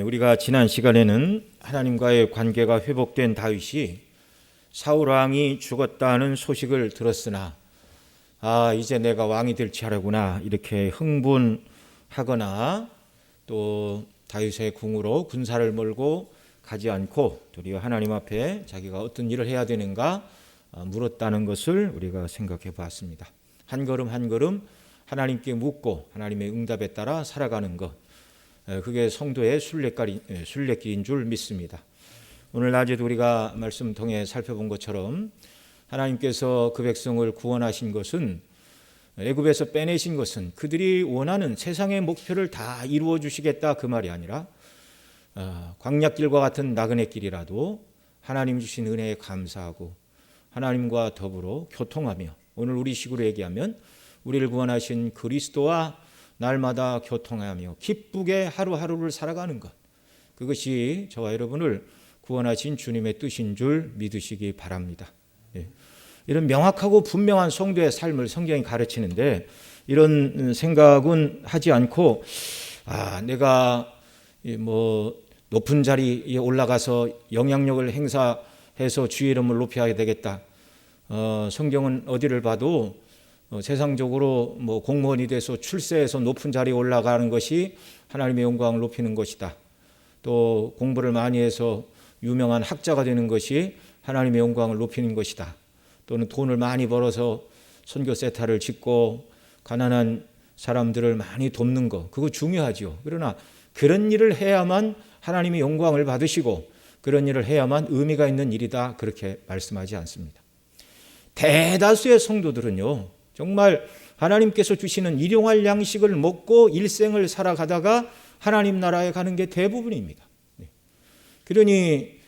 우리가 지난 시간에는 하나님과의 관계가 회복된 다윗이 사울 왕이 죽었다는 소식을 들었으나 이제 내가 왕이 될 차례구나 이렇게 흥분하거나 또 다윗의 궁으로 군사를 몰고 가지 않고 도리어 하나님 앞에 자기가 어떤 일을 해야 되는가 물었다는 것을 우리가 생각해 봤습니다. 한 걸음 한 걸음 하나님께 묻고 하나님의 응답에 따라 살아가는 것, 그게 성도의 순례길인 줄 믿습니다. 오늘 낮에도 우리가 말씀 통해 살펴본 것처럼 하나님께서 그 백성을 구원하신 것은, 애굽에서 빼내신 것은 그들이 원하는 세상의 목표를 다 이루어 주시겠다 그 말이 아니라 광야길과 같은 나그네 길이라도 하나님 주신 은혜에 감사하고 하나님과 더불어 교통하며, 오늘 우리 식으로 얘기하면 우리를 구원하신 그리스도와 날마다 교통하며 기쁘게 하루하루를 살아가는 것, 그것이 저와 여러분을 구원하신 주님의 뜻인 줄 믿으시기 바랍니다. 이런 명확하고 분명한 성도의 삶을 성경이 가르치는데, 이런 생각은 하지 않고 내가 높은 자리에 올라가서 영향력을 행사해서 주의 이름을 높여야 되겠다. 성경은 어디를 봐도 세상적으로 공무원이 돼서 출세해서 높은 자리에 올라가는 것이 하나님의 영광을 높이는 것이다. 또 공부를 많이 해서 유명한 학자가 되는 것이 하나님의 영광을 높이는 것이다. 또는 돈을 많이 벌어서 선교 세타를 짓고 가난한 사람들을 많이 돕는 것, 그거 중요하죠. 그러나 그런 일을 해야만 하나님의 영광을 받으시고 그런 일을 해야만 의미가 있는 일이다, 그렇게 말씀하지 않습니다. 대다수의 성도들은요, 정말 하나님께서 주시는 일용할 양식을 먹고 일생을 살아가다가 하나님 나라에 가는 게 대부분입니다. 그러니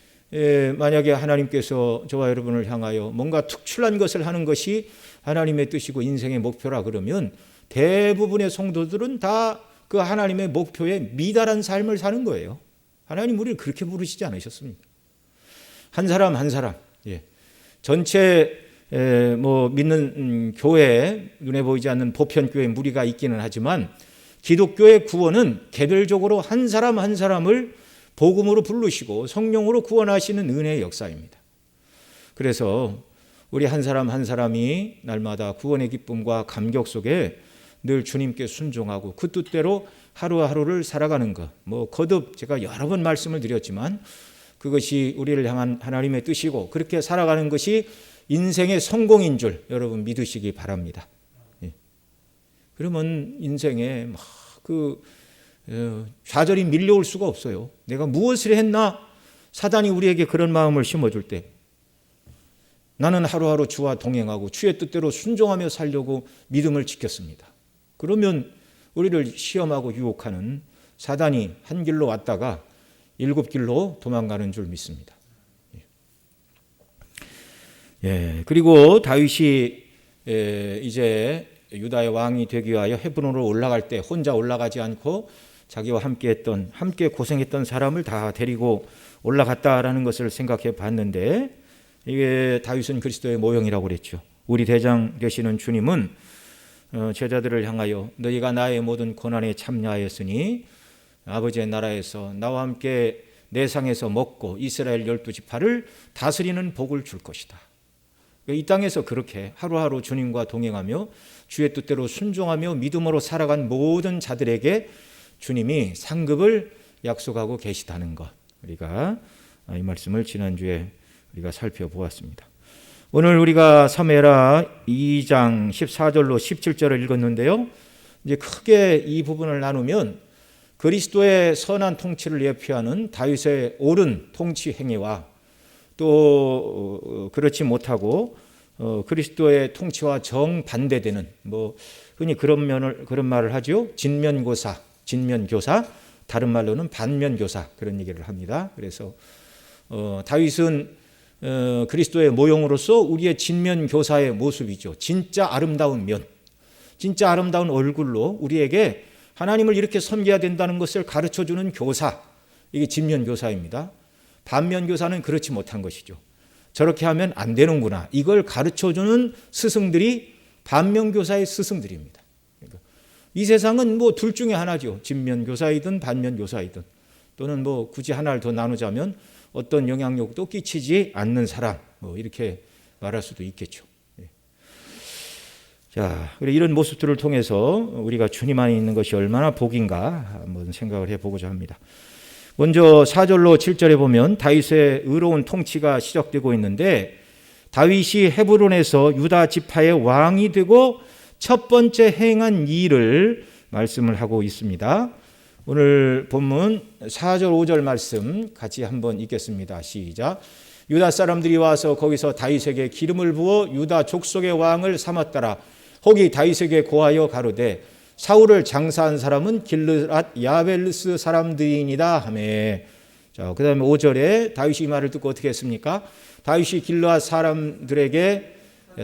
만약에 하나님께서 저와 여러분을 향하여 뭔가 특출난 것을 하는 것이 하나님의 뜻이고 인생의 목표라 그러면 대부분의 성도들은 다 그 하나님의 목표에 미달한 삶을 사는 거예요. 하나님 우리를 그렇게 부르시지 않으셨습니까? 한 사람 한 사람, 전체 믿는 교회에 눈에 보이지 않는 보편교회 무리가 있기는 하지만 기독교의 구원은 개별적으로 한 사람 한 사람을 복음으로 부르시고 성령으로 구원하시는 은혜의 역사입니다. 그래서 우리 한 사람 한 사람이 날마다 구원의 기쁨과 감격 속에 늘 주님께 순종하고 그 뜻대로 하루하루를 살아가는 것, 거듭 제가 여러 번 말씀을 드렸지만 그것이 우리를 향한 하나님의 뜻이고 그렇게 살아가는 것이 인생의 성공인 줄 여러분 믿으시기 바랍니다. 그러면 인생에 좌절이 밀려올 수가 없어요. 내가 무엇을 했나? 사단이 우리에게 그런 마음을 심어줄 때 나는 하루하루 주와 동행하고 주의 뜻대로 순종하며 살려고 믿음을 지켰습니다. 그러면 우리를 시험하고 유혹하는 사단이 한 길로 왔다가 7길로 도망가는 줄 믿습니다. 그리고 다윗이 이제 유다의 왕이 되기 위하여 헤브론으로 올라갈 때 혼자 올라가지 않고 자기와 함께 고생했던 사람을 다 데리고 올라갔다라는 것을 생각해 봤는데, 이게 다윗은 그리스도의 모형이라고 그랬죠. 우리 대장 되시는 주님은 제자들을 향하여 너희가 나의 모든 고난에 참여하였으니 아버지의 나라에서 나와 함께 내 상에서 먹고 이스라엘 12지파를 다스리는 복을 줄 것이다. 이 땅에서 그렇게 하루하루 주님과 동행하며 주의 뜻대로 순종하며 믿음으로 살아간 모든 자들에게 주님이 상급을 약속하고 계시다는 것, 우리가 이 말씀을 지난주에 우리가 살펴보았습니다. 오늘 우리가 사무엘하 2장 14절로 17절을 읽었는데요, 이제 크게 이 부분을 나누면 그리스도의 선한 통치를 예표하는 다윗의 옳은 통치 행위와 또 그렇지 못하고 그리스도의 통치와 정반대되는, 흔히 그런 말을 하죠. 진면교사, 다른 말로는 반면교사, 그런 얘기를 합니다. 그래서 다윗은 그리스도의 모형으로서 우리의 진면교사의 모습이죠. 진짜 아름다운 면, 진짜 아름다운 얼굴로 우리에게 하나님을 이렇게 섬겨야 된다는 것을 가르쳐주는 교사, 이게 진면교사입니다. 반면교사는 그렇지 못한 것이죠. 저렇게 하면 안 되는구나, 이걸 가르쳐주는 스승들이 반면교사의 스승들입니다. 그러니까 이 세상은 둘 중에 하나죠. 진면교사이든 반면교사이든. 또는 뭐 굳이 하나를 더 나누자면 어떤 영향력도 끼치지 않는 사람, 뭐 이렇게 말할 수도 있겠죠. 자, 이런 모습들을 통해서 우리가 주님 안에 있는 것이 얼마나 복인가 한번 생각을 해보고자 합니다. 먼저 4절로 7절에 보면 다윗의 의로운 통치가 시작되고 있는데, 다윗이 헤브론에서 유다 지파의 왕이 되고 첫 번째 행한 일을 말씀을 하고 있습니다. 오늘 본문 4절 5절 말씀 같이 한번 읽겠습니다. 시작. 유다 사람들이 와서 거기서 다윗에게 기름을 부어 유다 족속의 왕을 삼았더라. 혹이 다윗에게 고하여 가로되 사울을 장사한 사람은 길르앗 야벨스 사람들이니라 하매. 자, 그다음에 5절에 다윗이 이 말을 듣고 어떻게 했습니까? 다윗이 길르앗 사람들에게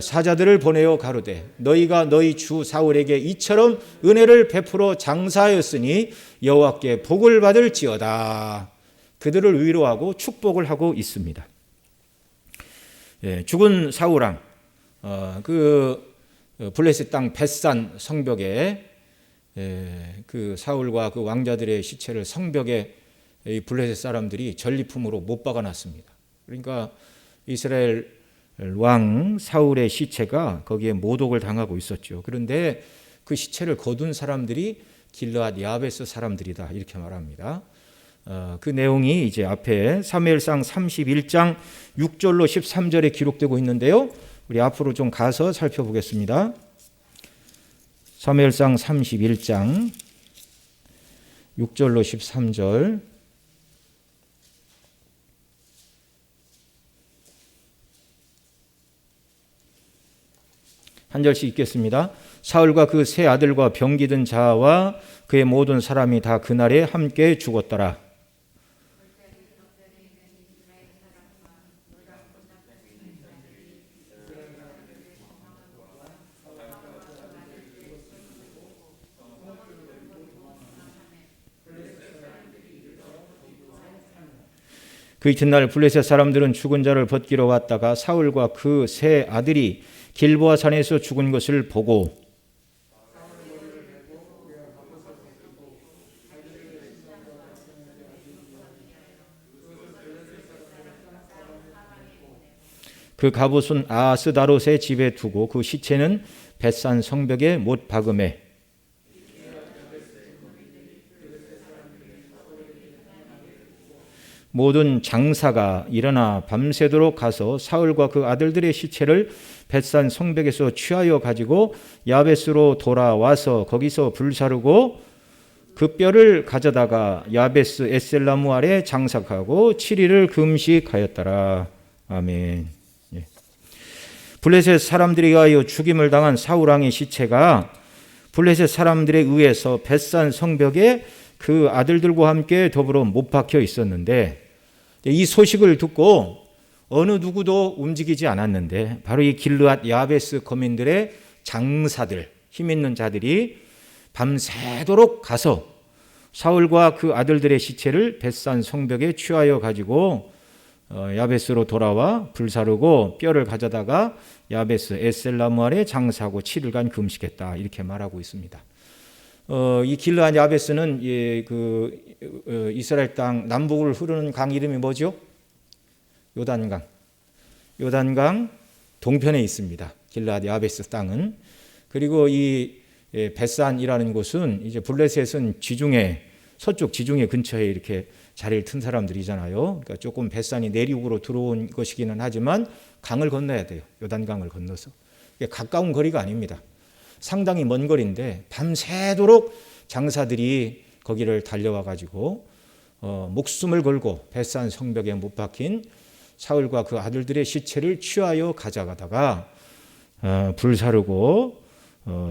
사자들을 보내어 가로되 너희가 너희 주 사울에게 이처럼 은혜를 베풀어 장사하였으니 여호와께 복을 받을지어다. 그들을 위로하고 축복을 하고 있습니다. 죽은 사울왕, 그 블레셋 땅 벳산 성벽에 그 사울과 그 왕자들의 시체를 성벽에 이 블레셋 사람들이 전리품으로 못 박아놨습니다. 그러니까 이스라엘 왕 사울의 시체가 거기에 모독을 당하고 있었죠. 그런데 그 시체를 거둔 사람들이 길르앗 야베스 사람들이다 이렇게 말합니다. 그 내용이 이제 앞에 사무엘상 31장 6절로 13절에 기록되고 있는데요. 우리 앞으로 좀 가서 살펴보겠습니다. 사무엘상 31장 6절로 13절. 한 절씩 읽겠습니다. 사울과 그 세 아들과 병기든 자와 그의 모든 사람이 다 그날에 함께 죽었더라. 그 이튿날 블레셋 사람들은 죽은 자를 벗기러 왔다가 사울과 그 세 아들이 길보아 산에서 죽은 것을 보고 그 갑옷은 아스다롯의 집에 두고 그 시체는 벳산 성벽에 못 박음에 모든 장사가 일어나 밤새도록 가서 사울과 그 아들들의 시체를 벳산 성벽에서 취하여 가지고 야베스로 돌아와서 거기서 불사르고 그 뼈를 가져다가 야베스 에셀나무 아래 장삭하고 7일을 금식하였더라. 아멘. 블레셋 사람들에 의하여 죽임을 당한 사울왕의 시체가 블레셋 사람들에 의해서 벳산 성벽에 그 아들들과 함께 더불어 못 박혀 있었는데, 이 소식을 듣고 어느 누구도 움직이지 않았는데 바로 이 길르앗 야베스 거민들의 장사들, 힘 있는 자들이 밤새도록 가서 사울과 그 아들들의 시체를 벳산 성벽에 취하여 가지고 야베스로 돌아와 불사르고 뼈를 가져다가 야베스 에셀나무 아래 장사하고 7일간 금식했다 이렇게 말하고 있습니다. 이 길르앗 야베스는 이스라엘 땅 남북을 흐르는 강 이름이 뭐죠? 요단강. 요단강 동편에 있습니다. 길르앗 야베스 땅은. 그리고 이 벳산이라는 곳은 이제 블레셋은 지중해 서쪽 지중해 근처에 이렇게 자리를 튼 사람들이잖아요. 그러니까 조금 벳산이 내륙으로 들어온 것이기는 하지만 강을 건너야 돼요. 요단강을 건너서. 가까운 거리가 아닙니다. 상당히 먼 거리인데 밤새도록 장사들이 거기를 달려와 가지고 목숨을 걸고 벳산 성벽에 못 박힌 사울과 그 아들들의 시체를 취하여 가져가다가 불사르고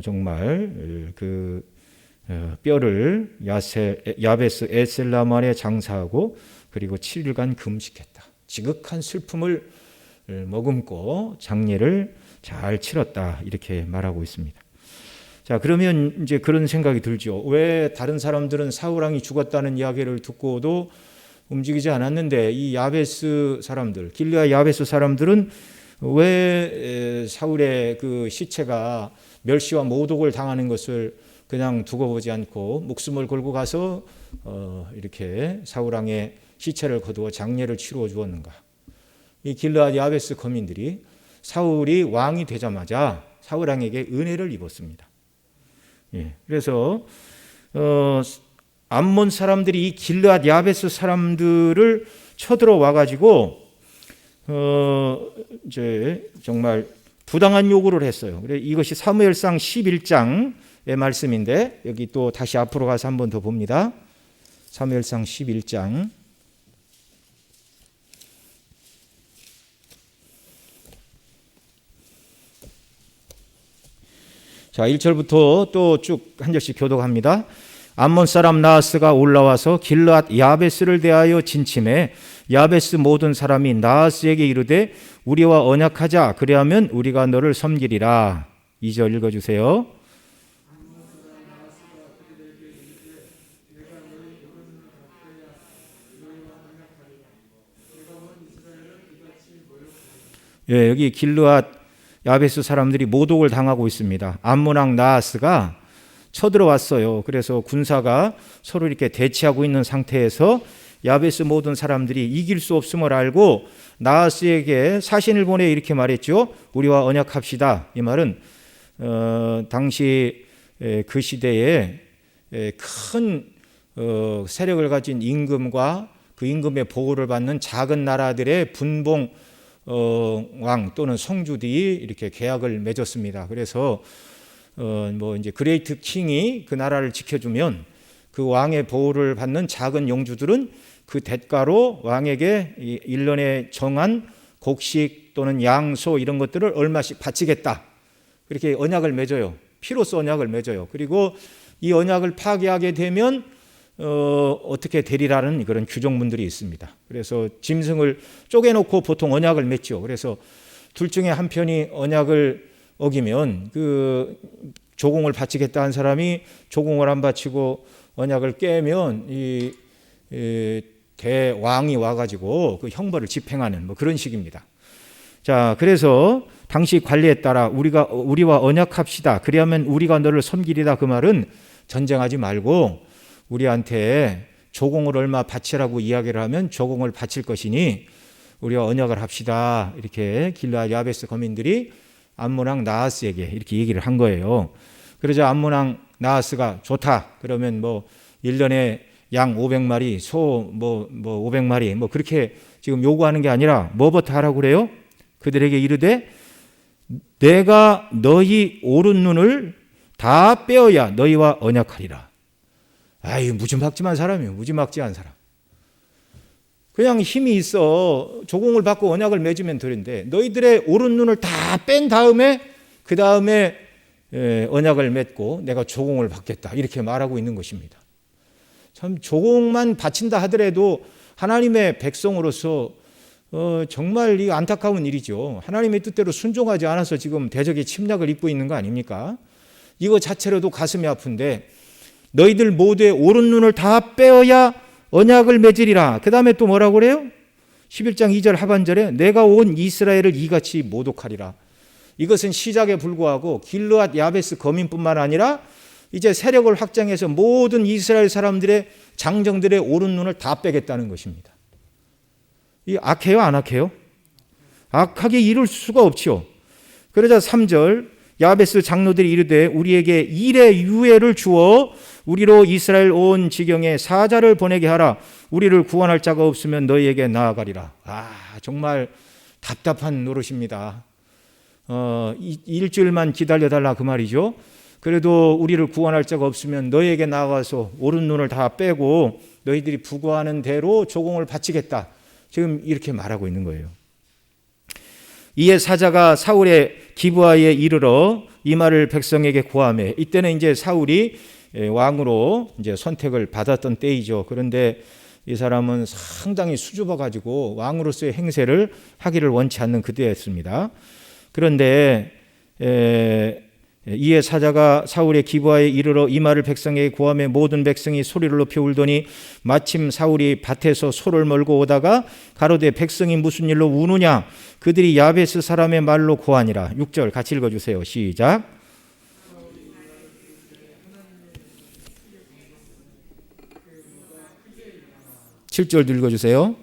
정말 그 뼈를 야베스 에셀나무 아래 장사하고 그리고 7일간 금식했다. 지극한 슬픔을 머금고 장례를 잘 치렀다 이렇게 말하고 있습니다. 자, 그러면 이제 그런 생각이 들죠. 왜 다른 사람들은 사울왕이 죽었다는 이야기를 듣고도 움직이지 않았는데 이 야베스 사람들, 길르앗 야베스 사람들은 왜 사울의 그 시체가 멸시와 모독을 당하는 것을 그냥 두고 보지 않고 목숨을 걸고 가서 이렇게 사울 왕의 시체를 거두어 장례를 치루어 주었는가? 이 길르앗 야베스 거민들이 사울이 왕이 되자마자 사울 왕에게 은혜를 입었습니다. 예, 그래서 암몬 사람들이 이 길르앗 야베스 사람들을 쳐들어와 가지고 이제 정말 부당한 요구를 했어요. 그래서 이것이 사무엘상 11장의 말씀인데 여기 또 다시 앞으로 가서 한 번 더 봅니다. 사무엘상 11장. 자, 1절부터 또 쭉 한 절씩 교독합니다. 암몬 사람 나하스가 올라와서 길르앗 야베스를 대하여 진침해 야베스 모든 사람이 나하스에게 이르되 우리와 언약하자 그리하면 우리가 너를 섬기리라. 2절 읽어주세요. 예, 여기 길르앗 야베스 사람들이 모독을 당하고 있습니다. 암몬 왕 나하스가 쳐들어왔어요. 그래서 군사가 서로 이렇게 대치하고 있는 상태에서 야베스 모든 사람들이 이길 수 없음을 알고 나하스에게 사신을 보내 이렇게 말했죠. 우리와 언약합시다. 이 말은 당시 그 시대에 큰 세력을 가진 임금과 그 임금의 보호를 받는 작은 나라들의 분봉 왕 또는 성주들이 이렇게 계약을 맺었습니다. 그래서 뭐 이제 그레이트 킹이 그 나라를 지켜주면 그 왕의 보호를 받는 작은 영주들은 그 대가로 왕에게 1년에 정한 곡식 또는 양소 이런 것들을 얼마씩 바치겠다. 그렇게 언약을 맺어요. 피로써 언약을 맺어요. 그리고 이 언약을 파기하게 되면 어떻게 되리라는 그런 규정문들이 있습니다. 그래서 짐승을 쪼개놓고 보통 언약을 맺죠. 그래서 둘 중에 한 편이 언약을 어기면 그 조공을 바치겠다 한 사람이 조공을 안 바치고 언약을 깨면 이 대왕이 와가지고 그 형벌을 집행하는 뭐 그런 식입니다. 자, 그래서 당시 관리에 따라 우리와 언약합시다. 그리하면 우리가 너를 섬기리다. 그 말은 전쟁하지 말고 우리한테 조공을 얼마 바치라고 이야기를 하면 조공을 바칠 것이니 우리와 언약을 합시다. 이렇게 길르앗 야베스 거민들이 암몬 왕 나하스에게 이렇게 얘기를 한 거예요. 그러자 암몬 왕 나하스가 좋다. 그러면 뭐 1년에 양 500마리, 소 500마리 뭐 그렇게 지금 요구하는 게 아니라 뭐부터 하라고 그래요? 그들에게 이르되 내가 너희 오른 눈을 다 빼어야 너희와 언약하리라. 아이, 무지막지한 사람이에요. 무지막지한 사람. 그냥 힘이 있어 조공을 받고 언약을 맺으면 되는데 너희들의 오른 눈을 다 뺀 다음에 그 다음에 언약을 맺고 내가 조공을 받겠다 이렇게 말하고 있는 것입니다. 참 조공만 바친다 하더라도 하나님의 백성으로서 정말 이 안타까운 일이죠. 하나님의 뜻대로 순종하지 않아서 지금 대적의 침략을 입고 있는 거 아닙니까? 이거 자체로도 가슴이 아픈데 너희들 모두의 오른 눈을 다 빼어야 언약을 맺으리라. 그 다음에 또 뭐라고 그래요? 11장 2절 하반절에 내가 온 이스라엘을 이같이 모독하리라. 이것은 시작에 불구하고 길르앗 야베스 거민뿐만 아니라 이제 세력을 확장해서 모든 이스라엘 사람들의 장정들의 오른 눈을 다 빼겠다는 것입니다. 이 악해요, 안 악해요? 악하게 이룰 수가 없죠. 그러자 3절 야베스 장로들이 이르되 우리에게 일의 유예를 주어 우리로 이스라엘 온 지경에 사자를 보내게 하라. 우리를 구원할 자가 없으면 너희에게 나아가리라. 정말 답답한 노릇입니다. 일주일만 기다려달라 그 말이죠. 그래도 우리를 구원할 자가 없으면 너희에게 나아가서 오른 눈을 다 빼고 너희들이 부구하는 대로 조공을 바치겠다. 지금 이렇게 말하고 있는 거예요. 이에 사자가 사울의 기브아에 이르러 이 말을 백성에게 고하매 이때는 이제 사울이 왕으로 이제 선택을 받았던 때이죠. 그런데 이 사람은 상당히 수줍어 가지고 왕으로서의 행세를 하기를 원치 않는 그때였습니다. 그런데 이에 사자가 사울의 기브아에 이르러 이 말을 백성에게 고하매 모든 백성이 소리를 높이 울더니 마침 사울이 밭에서 소를 몰고 오다가 가로되 백성이 무슨 일로 우느냐 그들이 야베스 사람의 말로 고하니라. 6절 같이 읽어주세요. 시작. 7절 읽어주세요.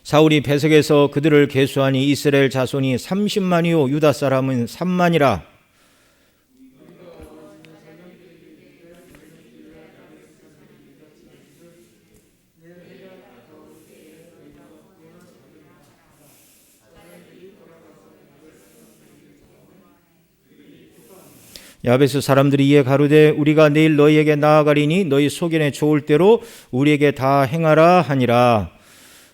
사울이 배석에서 그들을 계수하니 이스라엘 자손이 30만이요 유다 사람은 3만이라. 야베스 사람들이 이에 가로되 우리가 내일 너희에게 나아가리니 너희 소견에 좋을 대로 우리에게 다 행하라 하니라.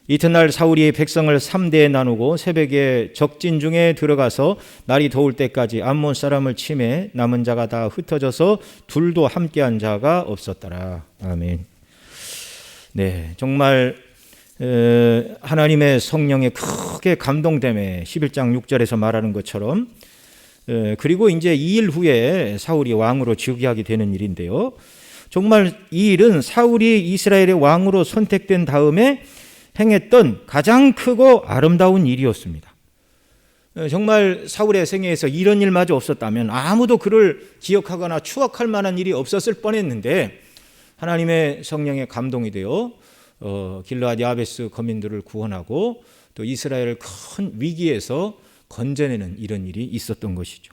이튿날 사울이 백성을 3대에 나누고 새벽에 적진 중에 들어가서 날이 더울 때까지 암몬 사람을 치매 남은 자가 다 흩어져서 둘도 함께한 자가 없었더라. 아멘. 네, 정말 하나님의 성령에 크게 감동됨에 11장 6절에서 말하는 것처럼 그리고 이제 2일 후에 사울이 왕으로 즉위하게 되는 일인데요. 정말 이 일은 사울이 이스라엘의 왕으로 선택된 다음에 행했던 가장 크고 아름다운 일이었습니다. 정말 사울의 생애에서 이런 일마저 없었다면 아무도 그를 기억하거나 추억할 만한 일이 없었을 뻔했는데 하나님의 성령에 감동이 되어 길르앗 야베스 거민들을 구원하고 또 이스라엘을 큰 위기에서 건져내는 이런 일이 있었던 것이죠.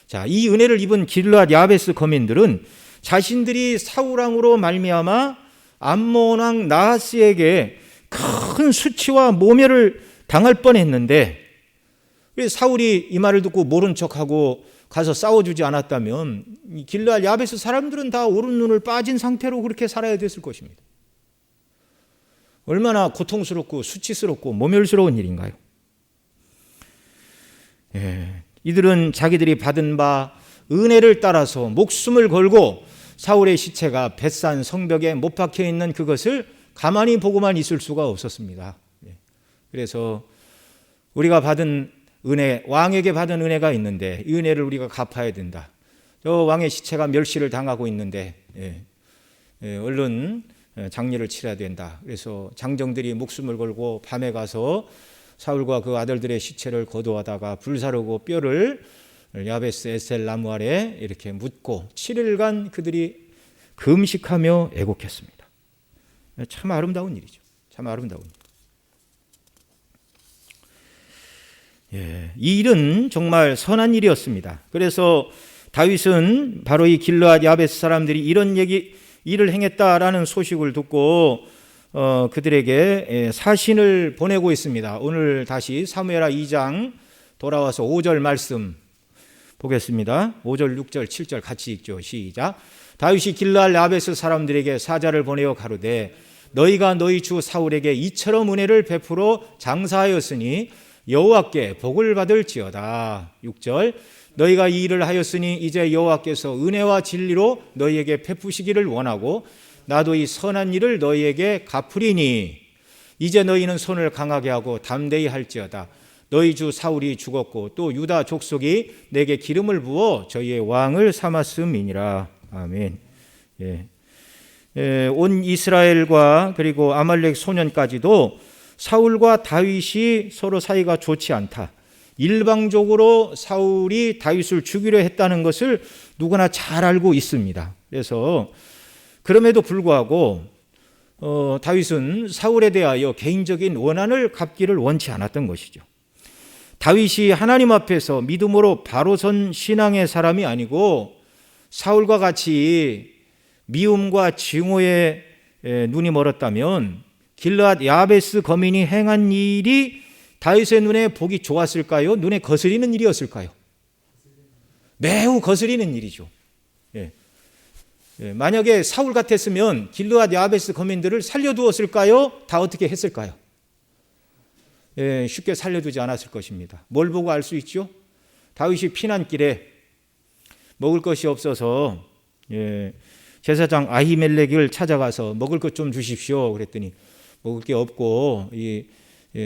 자, 이 은혜를 입은 길르앗 야베스 거민들은 자신들이 사울 왕으로 말미암아 암몬 왕 나하스에게 큰 수치와 모멸을 당할 뻔했는데 사울이 이 말을 듣고 모른 척하고 가서 싸워주지 않았다면 길르앗 야베스 사람들은 다 오른 눈을 빠진 상태로 그렇게 살아야 됐을 것입니다. 얼마나 고통스럽고 수치스럽고 모멸스러운 일인가요? 이들은 자기들이 받은 바 은혜를 따라서 목숨을 걸고 사울의 시체가 벳산 성벽에 못 박혀 있는 그것을 가만히 보고만 있을 수가 없었습니다. 그래서 우리가 받은 은혜, 왕에게 받은 은혜가 있는데 이 은혜를 우리가 갚아야 된다. 저 왕의 시체가 멸시를 당하고 있는데 얼른 장례를 치러야 된다. 그래서 장정들이 목숨을 걸고 밤에 가서 사울과 그 아들들의 시체를 거두어다가 불사르고 뼈를 야베스 에셀 나무 아래 이렇게 묻고 7일간 그들이 금식하며 애곡했습니다. 참 아름다운 일이죠. 참 아름다운 일. 이 일은 정말 선한 일이었습니다. 그래서 다윗은 바로 이 길르앗 야베스 사람들이 이런 일을 행했다라는 소식을 듣고 그들에게 사신을 보내고 있습니다. 오늘 다시 사무엘하 2장 돌아와서 5절 말씀 보겠습니다. 5절, 6절, 7절 같이 읽죠. 시작. 다윗이 길르앗 야베스 사람들에게 사자를 보내어 가로되 너희가 너희 주 사울에게 이처럼 은혜를 베풀어 장사하였으니 여호와께 복을 받을지어다. 6절. 너희가 이 일을 하였으니 이제 여호와께서 은혜와 진리로 너희에게 베푸시기를 원하고 나도 이 선한 일을 너희에게 갚으리니 이제 너희는 손을 강하게 하고 담대히 할지어다. 너희 주 사울이 죽었고 또 유다 족속이 내게 기름을 부어 저희의 왕을 삼았음이니라. 아멘. 온 이스라엘과 그리고 아말렉 소년까지도 사울과 다윗이 서로 사이가 좋지 않다. 일방적으로 사울이 다윗을 죽이려 했다는 것을 누구나 잘 알고 있습니다. 그래서 그럼에도 불구하고 다윗은 사울에 대하여 개인적인 원한을 갚기를 원치 않았던 것이죠. 다윗이 하나님 앞에서 믿음으로 바로 선 신앙의 사람이 아니고 사울과 같이 미움과 증오에 눈이 멀었다면 길르앗 야베스 거민이 행한 일이 다윗의 눈에 보기 좋았을까요? 눈에 거스리는 일이었을까요? 매우 거스리는 일이죠. 만약에 사울 같았으면 길르앗 야베스 거민들을 살려두었을까요? 다 어떻게 했을까요? 쉽게 살려두지 않았을 것입니다. 뭘 보고 알 수 있죠? 다윗이 피난길에 먹을 것이 없어서 제사장 아히멜렉을 찾아가서 먹을 것 좀 주십시오. 그랬더니 먹을 게 없고 이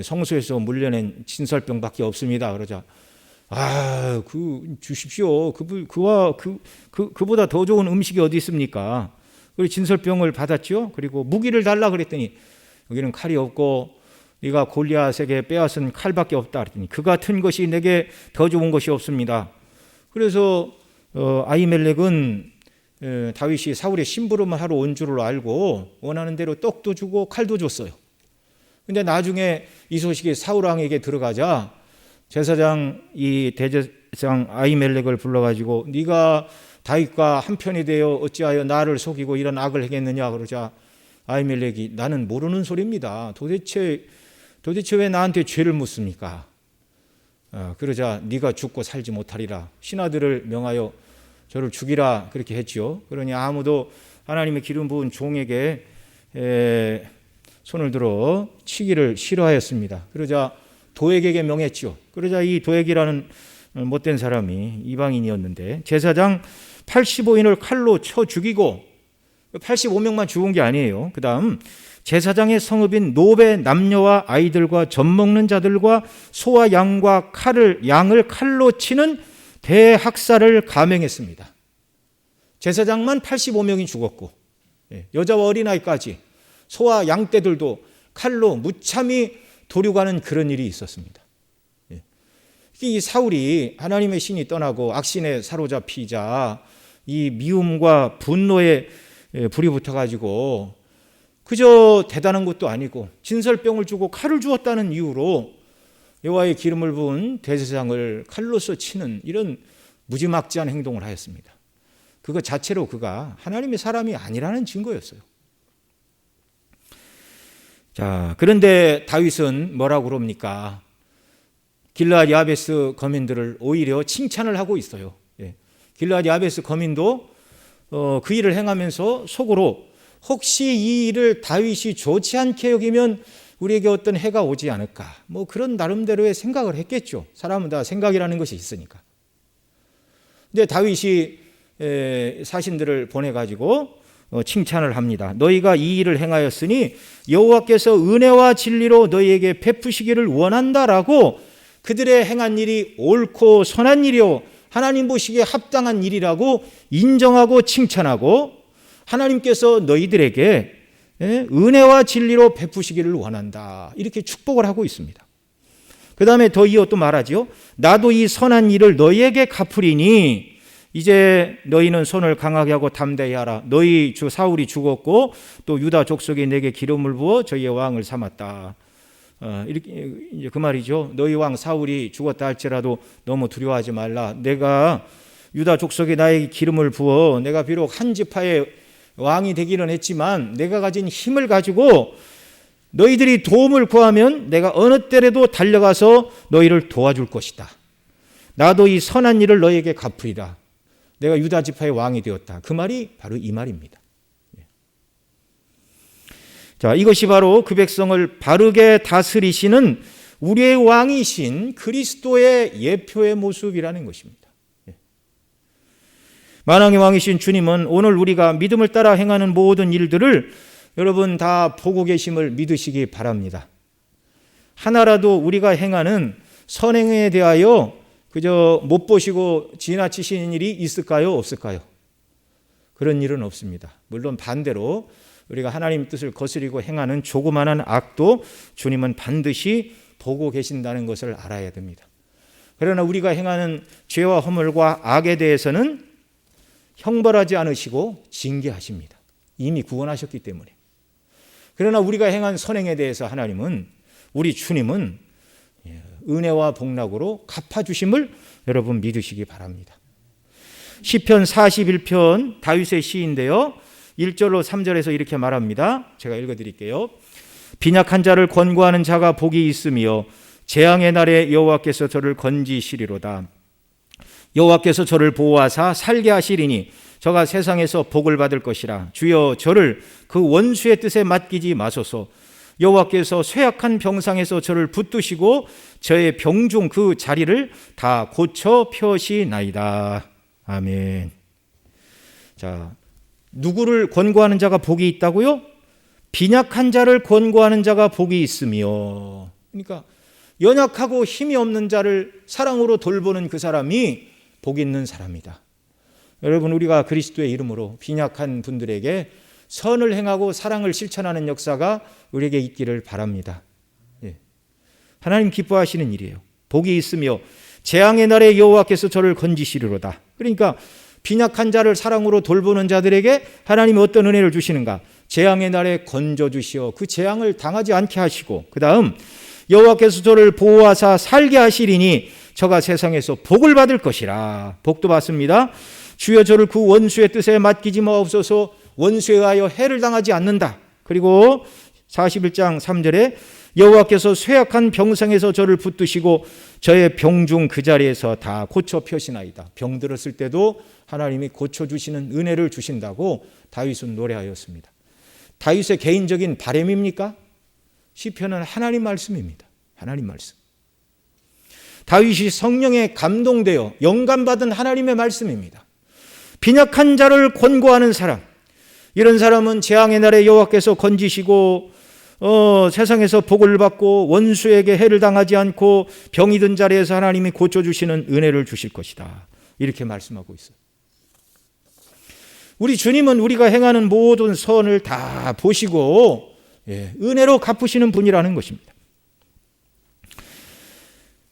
성소에서 물려낸 진설병밖에 없습니다. 그러자 주십시오. 그보다 더 좋은 음식이 어디 있습니까? 그리고 진설병을 받았죠. 그리고 무기를 달라 그랬더니 여기는 칼이 없고 네가 골리앗에게 빼앗은 칼밖에 없다 그랬더니 그 같은 것이 내게 더 좋은 것이 없습니다. 그래서 아히멜렉은 다윗이 사울의 심부름을 하러 온 줄을 알고 원하는 대로 떡도 주고 칼도 줬어요. 근데 나중에 이 소식이 사울 왕에게 들어가자 제사장 이 대제사장 아히멜렉을 불러가지고 네가 다윗과 한편이 되어 어찌하여 나를 속이고 이런 악을 행했느냐 그러자 아히멜렉이 나는 모르는 소리입니다. 도대체 왜 나한테 죄를 묻습니까? 그러자 네가 죽고 살지 못하리라. 신하들을 명하여 저를 죽이라 그렇게 했죠. 그러니 아무도 하나님의 기름 부은 종에게 손을 들어 치기를 싫어하였습니다. 그러자 도액에게 명했죠. 그러자 이 도액이라는 못된 사람이 이방인이었는데 제사장 85인을 칼로 쳐 죽이고 85명만 죽은 게 아니에요. 그 다음 제사장의 성읍인 노베 남녀와 아이들과 젖먹는 자들과 소와 양과 양을 칼로 치는 대학살을 감행했습니다. 제사장만 85명이 죽었고 여자와 어린아이까지 소와 양떼들도 칼로 무참히 도륙하는 그런 일이 있었습니다. 이 사울이 하나님의 신이 떠나고 악신에 사로잡히자 이 미움과 분노에 불이 붙어가지고 그저 대단한 것도 아니고 진설병을 주고 칼을 주었다는 이유로 여호와의 기름을 부은 대제사장을 칼로서 치는 이런 무지막지한 행동을 하였습니다. 그거 자체로 그가 하나님의 사람이 아니라는 증거였어요. 자, 그런데 다윗은 뭐라고 그럽니까? 길르앗 야베스 거민들을 오히려 칭찬을 하고 있어요. 길르앗 야베스 거민도 그 일을 행하면서 속으로 혹시 이 일을 다윗이 좋지 않게 여기면 우리에게 어떤 해가 오지 않을까, 뭐 그런 나름대로의 생각을 했겠죠. 사람은 다 생각이라는 것이 있으니까. 근데 다윗이 사신들을 보내가지고 칭찬을 합니다. 너희가 이 일을 행하였으니 여호와께서 은혜와 진리로 너희에게 베푸시기를 원한다라고 그들의 행한 일이 옳고 선한 일이요 하나님 보시기에 합당한 일이라고 인정하고 칭찬하고 하나님께서 너희들에게 은혜와 진리로 베푸시기를 원한다 이렇게 축복을 하고 있습니다. 그 다음에 더 이어 또 말하죠. 나도 이 선한 일을 너희에게 갚으리니 이제 너희는 손을 강하게 하고 담대히 하라. 너희 주 사울이 죽었고 또 유다 족속이 내게 기름을 부어 저희의 왕을 삼았다. 이렇게 이제 그 말이죠. 너희 왕 사울이 죽었다 할지라도 너무 두려워하지 말라. 내가 유다 족속에 나에게 기름을 부어 내가 비록 한 지파의 왕이 되기는 했지만 내가 가진 힘을 가지고 너희들이 도움을 구하면 내가 어느 때라도 달려가서 너희를 도와줄 것이다. 나도 이 선한 일을 너희에게 갚으리라. 내가 유다 지파의 왕이 되었다. 그 말이 바로 이 말입니다. 자, 이것이 바로 그 백성을 바르게 다스리시는 우리의 왕이신 그리스도의 예표의 모습이라는 것입니다. 만왕의 왕이신 주님은 오늘 우리가 믿음을 따라 행하는 모든 일들을 여러분 다 보고 계심을 믿으시기 바랍니다. 하나라도 우리가 행하는 선행에 대하여 그저 못 보시고 지나치시는 일이 있을까요? 없을까요? 그런 일은 없습니다. 물론 반대로 우리가 하나님 뜻을 거스리고 행하는 조그마한 악도 주님은 반드시 보고 계신다는 것을 알아야 됩니다. 그러나 우리가 행하는 죄와 허물과 악에 대해서는 형벌하지 않으시고 징계하십니다. 이미 구원하셨기 때문에. 그러나 우리가 행한 선행에 대해서 하나님은, 우리 주님은 은혜와 복락으로 갚아주심을 여러분 믿으시기 바랍니다. 시편 41편 다윗의 시인데요. 1절로 3절에서 이렇게 말합니다. 제가 읽어드릴게요. 빈약한 자를 권고하는 자가 복이 있으며 재앙의 날에 여호와께서 저를 건지시리로다. 여호와께서 저를 보호하사 살게 하시리니 저가 세상에서 복을 받을 것이라. 주여 저를 그 원수의 뜻에 맡기지 마소서. 여호와께서 쇠약한 병상에서 저를 붙드시고 저의 병중 그 자리를 다 고쳐 펴시나이다. 아멘. 자, 누구를 권고하는 자가 복이 있다고요? 빈약한 자를 권고하는 자가 복이 있으며. 그러니까 연약하고 힘이 없는 자를 사랑으로 돌보는 그 사람이 복 있는 사람이다. 여러분, 우리가 그리스도의 이름으로 빈약한 분들에게 선을 행하고 사랑을 실천하는 역사가 우리에게 있기를 바랍니다. 하나님 기뻐하시는 일이에요. 복이 있으며 재앙의 날에 여호와께서 저를 건지시리로다. 그러니까 빈약한 자를 사랑으로 돌보는 자들에게 하나님이 어떤 은혜를 주시는가? 재앙의 날에 건져주시어 그 재앙을 당하지 않게 하시고, 그 다음 여호와께서 저를 보호하사 살게 하시리니 저가 세상에서 복을 받을 것이라. 복도 받습니다. 주여 저를 그 원수의 뜻에 맡기지 마옵소서. 원수에 의하여 해를 당하지 않는다. 그리고 41장 3절에 여호와께서 쇠약한 병상에서 저를 붙드시고 저의 병중 그 자리에서 다 고쳐 펴시나이다. 병 들었을 때도 하나님이 고쳐주시는 은혜를 주신다고 다윗은 노래하였습니다. 다윗의 개인적인 바람입니까? 시편은 하나님 말씀입니다. 하나님 말씀. 다윗이 성령에 감동되어 영감받은 하나님의 말씀입니다. 빈약한 자를 권고하는 사람, 이런 사람은 재앙의 날에 여호와께서 건지시고 세상에서 복을 받고 원수에게 해를 당하지 않고 병이 든 자리에서 하나님이 고쳐주시는 은혜를 주실 것이다. 이렇게 말씀하고 있어요. 우리 주님은 우리가 행하는 모든 선을 다 보시고 은혜로 갚으시는 분이라는 것입니다.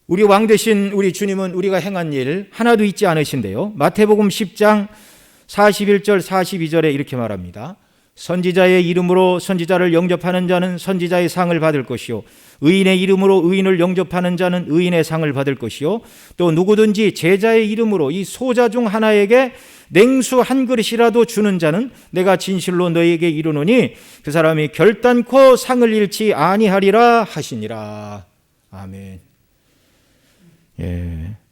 우리 왕 되신 우리 주님은 우리가 행한 일 하나도 잊지 않으신데요. 마태복음 10장 41절 42절에 이렇게 말합니다. 선지자의 이름으로 선지자를 영접하는 자는 선지자의 상을 받을 것이요, 의인의 이름으로 의인을 영접하는 자는 의인의 상을 받을 것이요, 또 누구든지 제자의 이름으로 이 소자 중 하나에게 냉수 한 그릇이라도 주는 자는 내가 진실로 너희에게 이르노니 그 사람이 결단코 상을 잃지 아니하리라 하시니라. 아멘.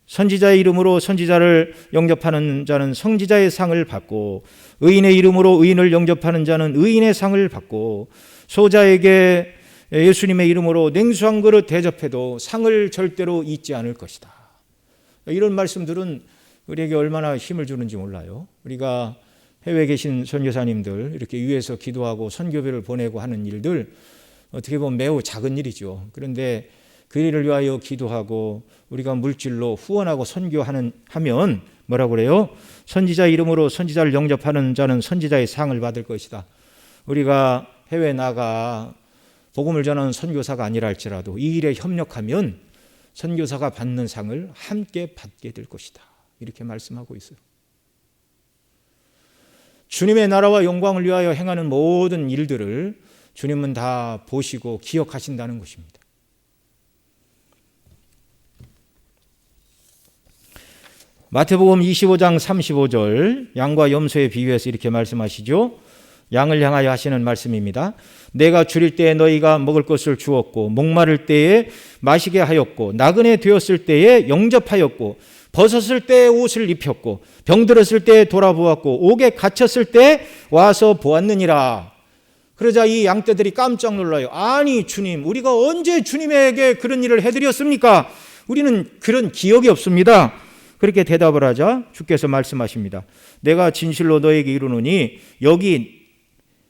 선지자의 이름으로 선지자를 영접하는 자는 선지자의 상을 받고, 의인의 이름으로 의인을 영접하는 자는 의인의 상을 받고, 소자에게 예수님의 이름으로 냉수 한 그릇 대접해도 상을 절대로 잊지 않을 것이다. 이런 말씀들은 우리에게 얼마나 힘을 주는지 몰라요. 우리가 해외에 계신 선교사님들 이렇게 위에서 기도하고 선교비를 보내고 하는 일들, 어떻게 보면 매우 작은 일이죠. 그런데 그 일을 위하여 기도하고 우리가 물질로 후원하고 선교하면 뭐라고 그래요? 선지자 이름으로 선지자를 영접하는 자는 선지자의 상을 받을 것이다. 우리가 해외 나가 복음을 전하는 선교사가 아니라 할지라도 이 일에 협력하면 선교사가 받는 상을 함께 받게 될 것이다. 이렇게 말씀하고 있어요. 주님의 나라와 영광을 위하여 행하는 모든 일들을 주님은 다 보시고 기억하신다는 것입니다. 마태복음 25장 35절 양과 염소에 비유해서 이렇게 말씀하시죠. 양을 향하여 하시는 말씀입니다. 내가 줄일 때에 너희가 먹을 것을 주었고, 목마를 때에 마시게 하였고, 나그네 되었을 때에 영접하였고, 벗었을 때에 옷을 입혔고, 병들었을 때에 돌아보았고, 옥에 갇혔을 때 와서 보았느니라. 그러자 이 양떼들이 깜짝 놀라요. 아니 주님, 우리가 언제 주님에게 그런 일을 해드렸습니까? 우리는 그런 기억이 없습니다. 그렇게 대답을 하자 주께서 말씀하십니다. 내가 진실로 너에게 이르노니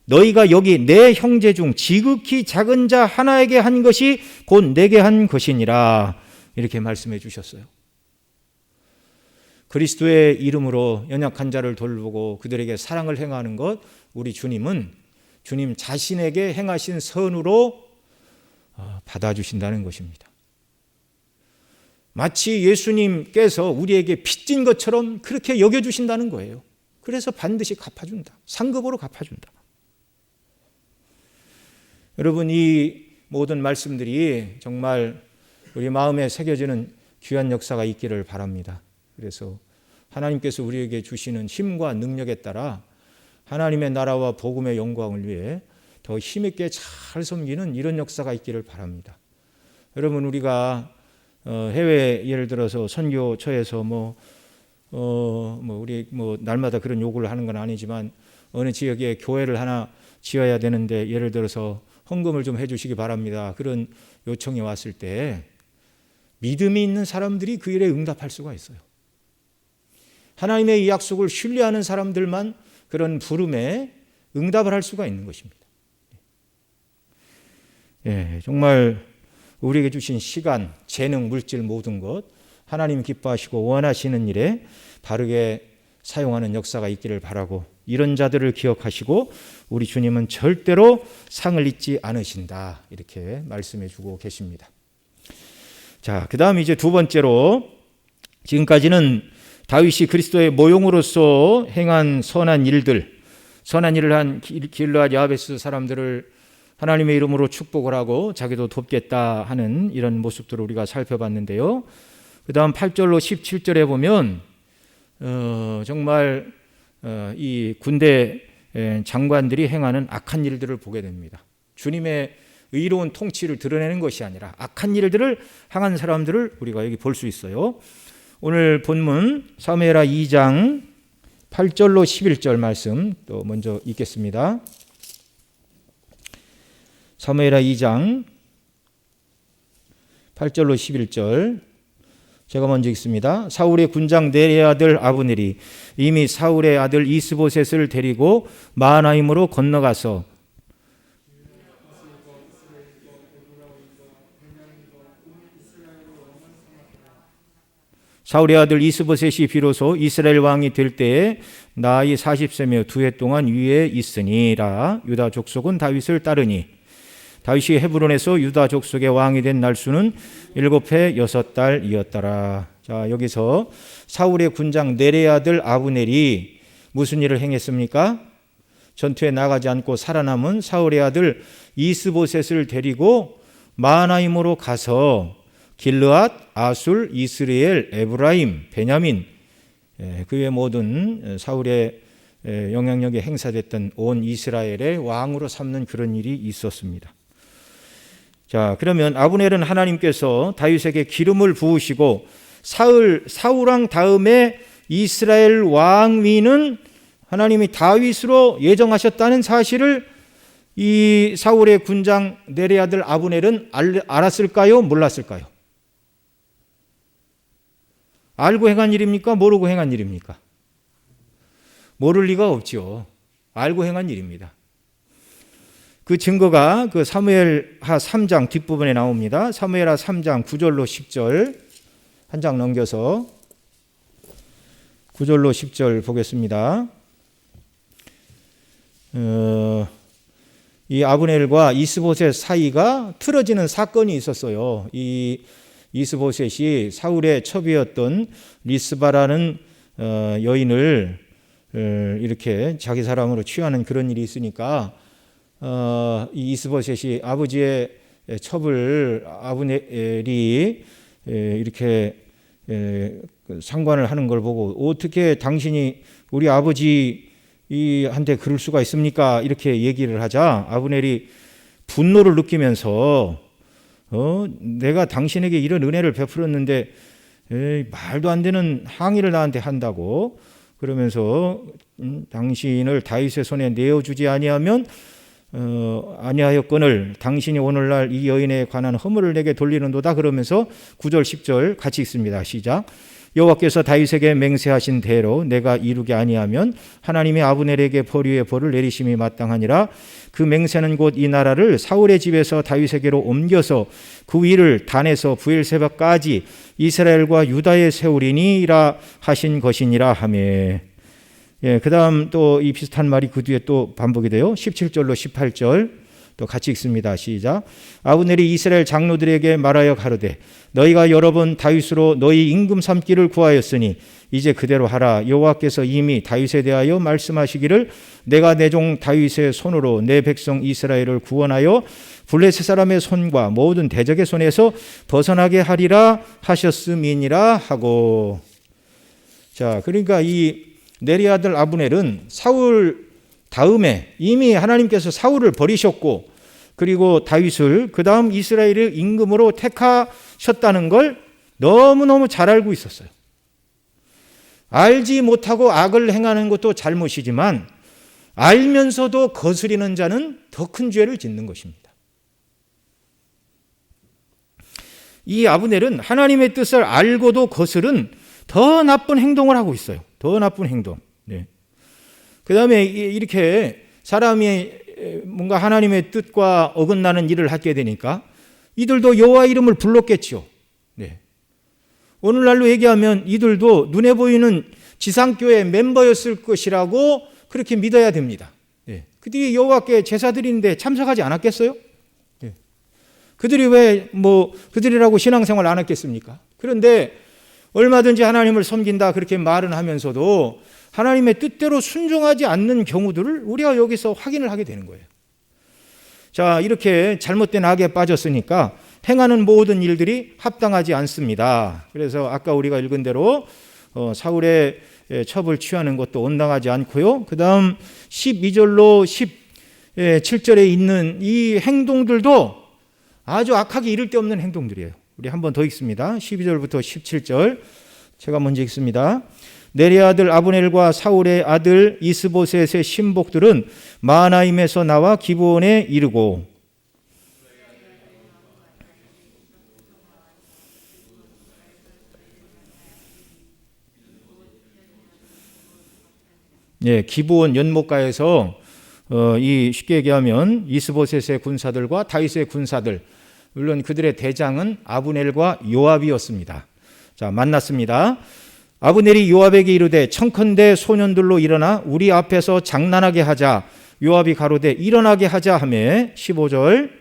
너희가 여기 내 형제 중 지극히 작은 자 하나에게 한 것이 곧 내게 한 것이니라. 이렇게 말씀해 주셨어요. 그리스도의 이름으로 연약한 자를 돌보고 그들에게 사랑을 행하는 것, 우리 주님은 주님 자신에게 행하신 선으로 받아주신다는 것입니다. 마치 예수님께서 우리에게 빚진 것처럼 그렇게 여겨주신다는 거예요. 그래서 반드시 갚아준다. 상급으로 갚아준다. 여러분, 이 모든 말씀들이 정말 우리 마음에 새겨지는 귀한 역사가 있기를 바랍니다. 그래서 하나님께서 우리에게 주시는 힘과 능력에 따라 하나님의 나라와 복음의 영광을 위해 더 힘있게 잘 섬기는 이런 역사가 있기를 바랍니다. 여러분, 우리가 해외 예를 들어서 선교처에서 우리 날마다 그런 요구를 하는 건 아니지만 어느 지역에 교회를 하나 지어야 되는데 예를 들어서 헌금을 좀 해주시기 바랍니다. 그런 요청이 왔을 때 믿음이 있는 사람들이 그 일에 응답할 수가 있어요. 하나님의 이 약속을 신뢰하는 사람들만 그런 부름에 응답을 할 수가 있는 것입니다. 정말 우리에게 주신 시간, 재능, 물질 모든 것 하나님 기뻐하시고 원하시는 일에 바르게 사용하는 역사가 있기를 바라고, 이런 자들을 기억하시고 우리 주님은 절대로 상을 잊지 않으신다, 이렇게 말씀해 주고 계십니다. 자, 그 다음 이제 두 번째로, 지금까지는 다윗이 그리스도의 모형으로서 행한 선한 일을 한 길르앗 야베스 사람들을 하나님의 이름으로 축복을 하고 자기도 돕겠다 하는 이런 모습들을 우리가 살펴봤는데요. 그 다음 8절로 17절에 보면 정말 이 군대 장관들이 행하는 악한 일들을 보게 됩니다. 주님의 의로운 통치를 드러내는 것이 아니라 악한 일들을 행한 사람들을 우리가 여기 볼 수 있어요. 오늘 본문 사무엘하 2장 8절로 11절 말씀 또 먼저 읽겠습니다. 사무엘하 2장 8절로 11절 제가 먼저 읽습니다. 사울의 군장 네리의 아들 아브넬이 이미 사울의 아들 이스보셋을 데리고 마하나임으로 건너가서 사울의 아들 이스보셋이 비로소 이스라엘 왕이 될 때에 나이 40세며 2해 동안 위에 있으니라. 유다 족속은 다윗을 따르니 다윗이 헤브론에서 유다 족속의 왕이 된 날수는 7해 6달이었더라. 자, 여기서 사울의 군장 네리의 아들 아브넬이 무슨 일을 행했습니까? 전투에 나가지 않고 살아남은 사울의 아들 이스보셋을 데리고 마하나임으로 가서 길르앗, 아술, 이스라엘, 에브라임, 베냐민, 그 외 모든 사울의 영향력이 행사됐던 온 이스라엘의 왕으로 삼는 그런 일이 있었습니다. 자, 그러면 아브넬은 하나님께서 다윗에게 기름을 부으시고 사울 왕 다음에 이스라엘 왕위는 하나님이 다윗으로 예정하셨다는 사실을 이 사울의 군장 네리의 아들 아브넬은 알았을까요? 몰랐을까요? 알고 행한 일입니까? 모르고 행한 일입니까? 모를 리가 없죠. 알고 행한 일입니다. 그 증거가 그 사무엘하 3장 뒷부분에 나옵니다. 사무엘하 3장 9절로 10절 한 장 넘겨서 9절로 10절 보겠습니다. 이 아브넬과 이스보셋 사이가 틀어지는 사건이 있었어요. 이 이스보셋이 사울의 첩이었던 리스바라는 여인을 이렇게 자기 사랑으로 취하는 그런 일이 있으니까 이 이스보셋이 아버지의 첩을 아브넬이 이렇게 상관을 하는 걸 보고 어떻게 당신이 우리 아버지한테 그럴 수가 있습니까? 이렇게 얘기를 하자 아브넬이 분노를 느끼면서 내가 당신에게 이런 은혜를 베풀었는데 말도 안 되는 항의를 나한테 한다고 그러면서 당신을 다윗의 손에 내어주지 아니하면 아니하였거늘 당신이 오늘날 이 여인에 관한 허물을 내게 돌리는도다 그러면서 9절 10절 같이 읽습니다. 시작. 여호와께서 다윗에게 맹세하신 대로 내가 이루게 아니하면 하나님이 아브넬에게 벌 위에 벌을 내리심이 마땅하니라. 그 맹세는 곧 이 나라를 사울의 집에서 다윗에게로 옮겨서 그 위를 단에서 브엘세바까지 이스라엘과 유다에 세우리니라 하신 것이니라 하매. 그 다음 또 이 비슷한 말이 그 뒤에 또 반복이 돼요. 17절로 18절 또 같이 읽습니다. 시작. 아브넬이 이스라엘 장로들에게 말하여 가로되 너희가 여러 번 다윗으로 너희 임금 삼기를 구하였으니 이제 그대로 하라. 여호와께서 이미 다윗에 대하여 말씀하시기를 내가 내 종 다윗의 손으로 내 백성 이스라엘을 구원하여 블레셋 사람의 손과 모든 대적의 손에서 벗어나게 하리라 하셨음이니라 하고. 자, 그러니까 이 네리의 아들 아브넬은 사울 다음에 이미 하나님께서 사울을 버리셨고 그리고 다윗을 그 다음 이스라엘의 임금으로 택하셨다는 걸 너무너무 잘 알고 있었어요. 알지 못하고 악을 행하는 것도 잘못이지만 알면서도 거스리는 자는 더 큰 죄를 짓는 것입니다. 이 아브넬은 하나님의 뜻을 알고도 거스른 더 나쁜 행동을 하고 있어요. 더 나쁜 행동. 네. 그 다음에 이렇게 사람이 뭔가 하나님의 뜻과 어긋나는 일을 하게 되니까 이들도 여호와 이름을 불렀겠지요. 네. 오늘날로 얘기하면 이들도 눈에 보이는 지상교회 멤버였을 것이라고 그렇게 믿어야 됩니다. 네. 그들이 여호와께 제사 드리는데 참석하지 않았겠어요? 네. 그들이 왜 그들이라고 신앙생활 안 했겠습니까? 그런데 얼마든지 하나님을 섬긴다 그렇게 말은 하면서도 하나님의 뜻대로 순종하지 않는 경우들을 우리가 여기서 확인을 하게 되는 거예요. 자, 이렇게 잘못된 악에 빠졌으니까 행하는 모든 일들이 합당하지 않습니다. 그래서 아까 우리가 읽은 대로 사울의 첩을 취하는 것도 온당하지 않고요. 그 다음 12절로 17절에 있는 이 행동들도 아주 악하게 이를 데 없는 행동들이에요. 우리 한 번 더 읽습니다. 12절부터 17절 제가 먼저 읽습니다. 네리의 아들 아브넬과 사울의 아들 이스보셋의 신복들은 마하나임에서 나와 기브온에 이르고 기브온 연못가에서 이 쉽게 얘기하면 이스보셋의 군사들과 다윗의 군사들, 물론 그들의 대장은 아브넬과 요압이었습니다. 자, 만났습니다. 아브넬이 요압에게 이르되 청컨대 소년들로 일어나 우리 앞에서 장난하게 하자. 요압이 가로되 일어나게 하자 하며 15절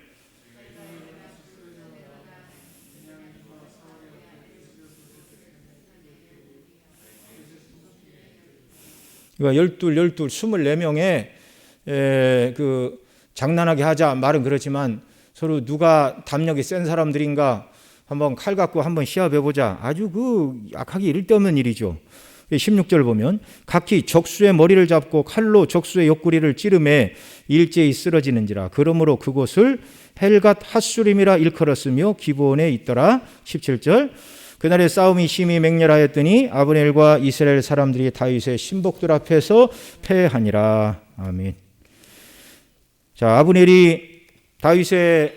그러니까 24명의 그 장난하게 하자 말은 그렇지만 서로 누가 담력이 센 사람들인가 한번 칼 갖고 한번 시합해보자. 아주 악하게 이를 데 없는 일이죠. 16절 보면 각기 적수의 머리를 잡고 칼로 적수의 옆구리를 찌르매 일제히 쓰러지는지라. 그러므로 그곳을 헬갓 핫수림이라 일컬었으며 기브온에 있더라. 17절 그날의 싸움이 심히 맹렬하였더니 아브넬과 이스라엘 사람들이 다윗의 신복들 앞에서 패하니라. 아멘. 자, 아브넬이 다윗의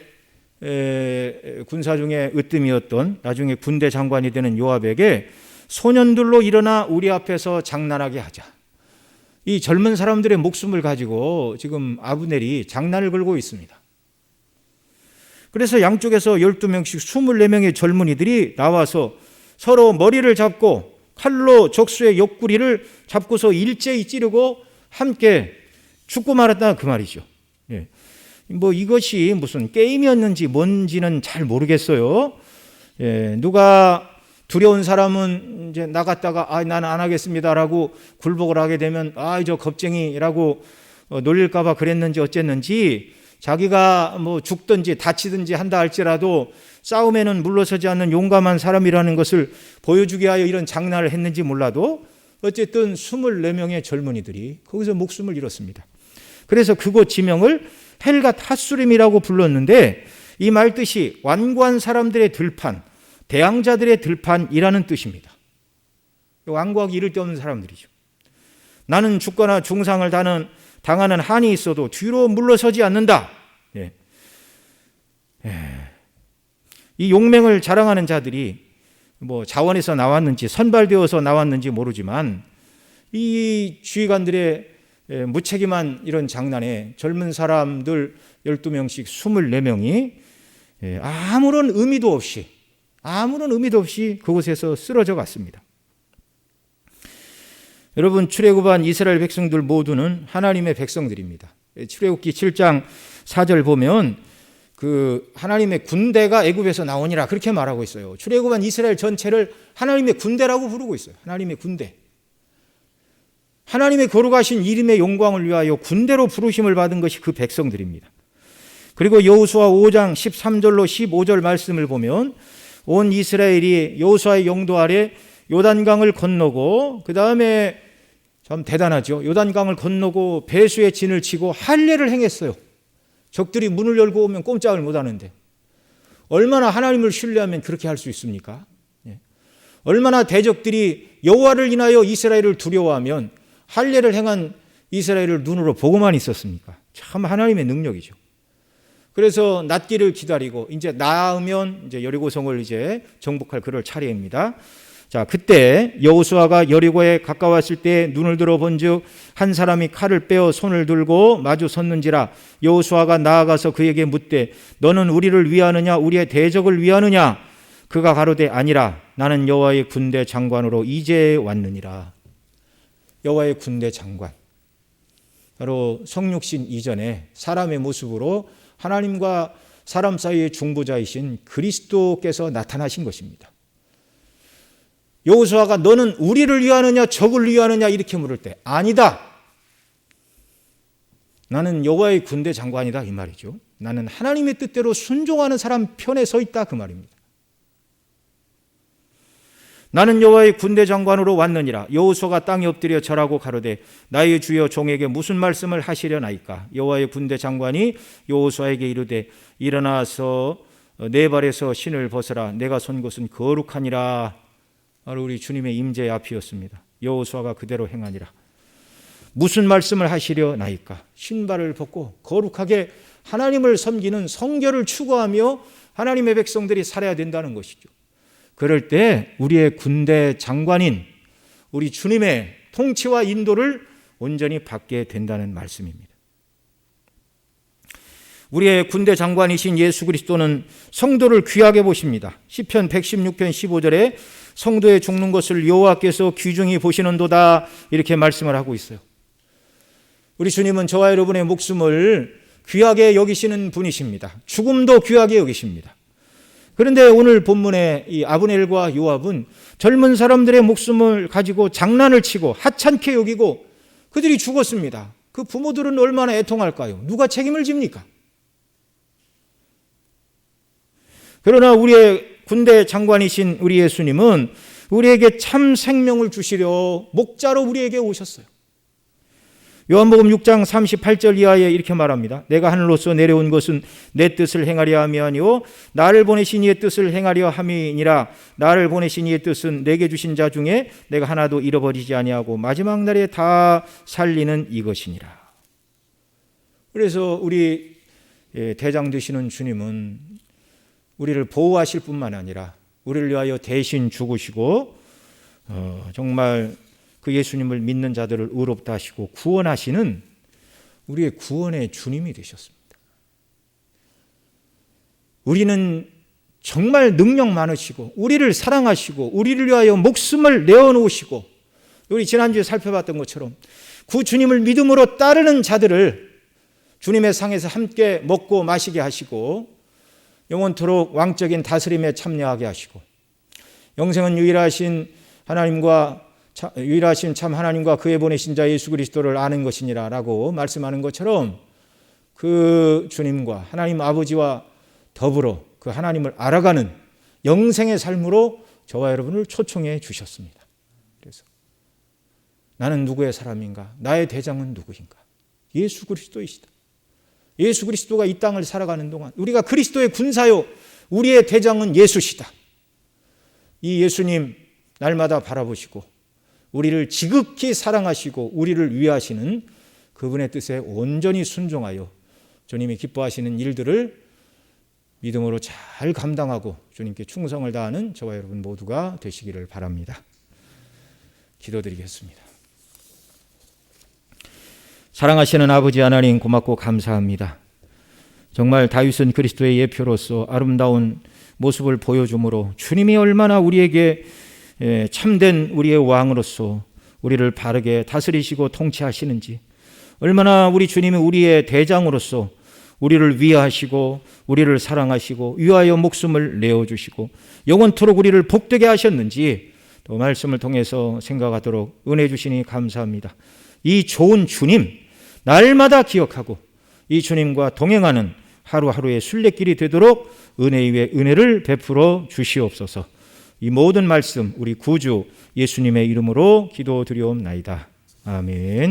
군사 중에 으뜸이었던 나중에 군대 장관이 되는 요압에게 소년들로 일어나 우리 앞에서 장난하게 하자. 이 젊은 사람들의 목숨을 가지고 지금 아브넬이 장난을 걸고 있습니다. 그래서 양쪽에서 12명씩 24명의 젊은이들이 나와서 서로 머리를 잡고 칼로 적수의 옆구리를 잡고서 일제히 찌르고 함께 죽고 말았다 그 말이죠. 예. 이것이 무슨 게임이었는지 뭔지는 잘 모르겠어요. 예, 누가 두려운 사람은 이제 나갔다가 나는 안 하겠습니다라고 굴복을 하게 되면 저 겁쟁이라고 놀릴까봐 그랬는지 어쨌는지 자기가 죽든지 다치든지 한다 할지라도 싸움에는 물러서지 않는 용감한 사람이라는 것을 보여주기 위하여 이런 장난을 했는지 몰라도 어쨌든 24명의 젊은이들이 거기서 목숨을 잃었습니다. 그래서 그곳 지명을 헬갓 핫수림이라고 불렀는데 이 말 뜻이 완고한 사람들의 들판, 대항자들의 들판이라는 뜻입니다. 완고하기 이를 데 없는 사람들이죠. 나는 죽거나 중상을 당하는 한이 있어도 뒤로 물러서지 않는다. 예. 이 용맹을 자랑하는 자들이 자원에서 나왔는지 선발되어서 나왔는지 모르지만 이 지휘관들의 무책임한 이런 장난에 젊은 사람들 12명씩 24명이 아무런 의미도 없이 그곳에서 쓰러져 갔습니다. 여러분, 출애굽한 이스라엘 백성들 모두는 하나님의 백성들입니다. 출애굽기 7장 4절 보면 하나님의 군대가 애굽에서 나오니라 그렇게 말하고 있어요. 출애굽한 이스라엘 전체를 하나님의 군대라고 부르고 있어요. 하나님의 군대. 하나님의 거룩하신 이름의 영광을 위하여 군대로 부르심을 받은 것이 그 백성들입니다. 그리고 여호수아 5장 13절로 15절 말씀을 보면 온 이스라엘이 여호수아의 영도 아래 요단강을 건너고 그 다음에 참 대단하죠. 요단강을 건너고 배수의 진을 치고 할례를 행했어요. 적들이 문을 열고 오면 꼼짝을 못하는데 얼마나 하나님을 신뢰하면 그렇게 할 수 있습니까? 얼마나 대적들이 여호와를 인하여 이스라엘을 두려워하면 할례를 행한 이스라엘을 눈으로 보고만 있었습니까? 참 하나님의 능력이죠. 그래서 낫기를 기다리고 이제 나으면 이제 여리고성을 이제 정복할 그럴 차례입니다. 자, 그때 여호수아가 여리고에 가까웠을 때 눈을 들어 본즉 한 사람이 칼을 빼어 손을 들고 마주 섰는지라. 여호수아가 나아가서 그에게 묻되 너는 우리를 위하느냐 우리의 대적을 위하느냐? 그가 가로되 아니라 나는 여호와의 군대 장관으로 이제 왔느니라. 여호와의 군대 장관, 바로 성육신 이전에 사람의 모습으로 하나님과 사람 사이의 중보자이신 그리스도께서 나타나신 것입니다. 여호수아가 너는 우리를 위하느냐 적을 위하느냐 이렇게 물을 때 아니다, 나는 여호와의 군대 장관이다 이 말이죠. 나는 하나님의 뜻대로 순종하는 사람 편에 서 있다 그 말입니다. 나는 여호와의 군대 장관으로 왔느니라. 여호수아가 땅에 엎드려 절하고 가로되 나의 주여 종에게 무슨 말씀을 하시려나이까? 여호와의 군대 장관이 여호수아에게 이르되 일어나서 내 발에서 신을 벗으라. 내가 선 곳은 거룩하니라. 바로 우리 주님의 임재 앞이었습니다. 여호수아가 그대로 행하니라. 무슨 말씀을 하시려나이까? 신발을 벗고 거룩하게 하나님을 섬기는 성결을 추구하며 하나님의 백성들이 살아야 된다는 것이죠. 그럴 때 우리의 군대 장관인 우리 주님의 통치와 인도를 온전히 받게 된다는 말씀입니다. 우리의 군대 장관이신 예수 그리스도는 성도를 귀하게 보십니다. 시편 116편 15절에 성도의 죽는 것을 여호와께서 귀중히 보시는도다 이렇게 말씀을 하고 있어요. 우리 주님은 저와 여러분의 목숨을 귀하게 여기시는 분이십니다. 죽음도 귀하게 여기십니다. 그런데 오늘 본문의 이 아브넬과 요압은 젊은 사람들의 목숨을 가지고 장난을 치고 하찮게 여기고 그들이 죽었습니다. 그 부모들은 얼마나 애통할까요? 누가 책임을 집니까? 그러나 우리의 군대 장관이신 우리 예수님은 우리에게 참 생명을 주시려 목자로 우리에게 오셨어요. 요한복음 6장 38절 이하에 이렇게 말합니다. 내가 하늘로서 내려온 것은 내 뜻을 행하려 함이 아니요 나를 보내신 이의 뜻을 행하려 함이니라. 나를 보내신 이의 뜻은 내게 주신 자 중에 내가 하나도 잃어버리지 아니하고 마지막 날에 다 살리는 이것이니라. 그래서 우리 대장 되시는 주님은 우리를 보호하실 뿐만 아니라 우리를 위하여 대신 죽으시고 정말 그 예수님을 믿는 자들을 의롭다 하시고 구원하시는 우리의 구원의 주님이 되셨습니다. 우리는 정말 능력 많으시고 우리를 사랑하시고 우리를 위하여 목숨을 내어놓으시고 우리 지난주에 살펴봤던 것처럼 그 주님을 믿음으로 따르는 자들을 주님의 상에서 함께 먹고 마시게 하시고 영원토록 왕적인 다스림에 참여하게 하시고 영생은 유일하신 참 하나님과 그의 보내신 자 예수 그리스도를 아는 것이니라 라고 말씀하는 것처럼 그 주님과 하나님 아버지와 더불어 그 하나님을 알아가는 영생의 삶으로 저와 여러분을 초청해 주셨습니다. 그래서 나는 누구의 사람인가? 나의 대장은 누구인가? 예수 그리스도이시다. 예수 그리스도가 이 땅을 살아가는 동안 우리가 그리스도의 군사요 우리의 대장은 예수시다. 이 예수님 날마다 바라보시고 우리를 지극히 사랑하시고 우리를 위하시는 그분의 뜻에 온전히 순종하여 주님이 기뻐하시는 일들을 믿음으로 잘 감당하고 주님께 충성을 다하는 저와 여러분 모두가 되시기를 바랍니다. 기도드리겠습니다. 사랑하시는 아버지 하나님 고맙고 감사합니다. 정말 다윗은 그리스도의 예표로서 아름다운 모습을 보여주므로 주님이 얼마나 우리에게 참된 우리의 왕으로서 우리를 바르게 다스리시고 통치하시는지, 얼마나 우리 주님이 우리의 대장으로서 우리를 위하시고 우리를 사랑하시고 위하여 목숨을 내어주시고 영원토록 우리를 복되게 하셨는지 또 말씀을 통해서 생각하도록 은혜 주시니 감사합니다. 이 좋은 주님 날마다 기억하고 이 주님과 동행하는 하루하루의 순례길이 되도록 은혜 위에 은혜를 베풀어 주시옵소서. 이 모든 말씀 우리 구주 예수님의 이름으로 기도드리옵나이다. 아멘.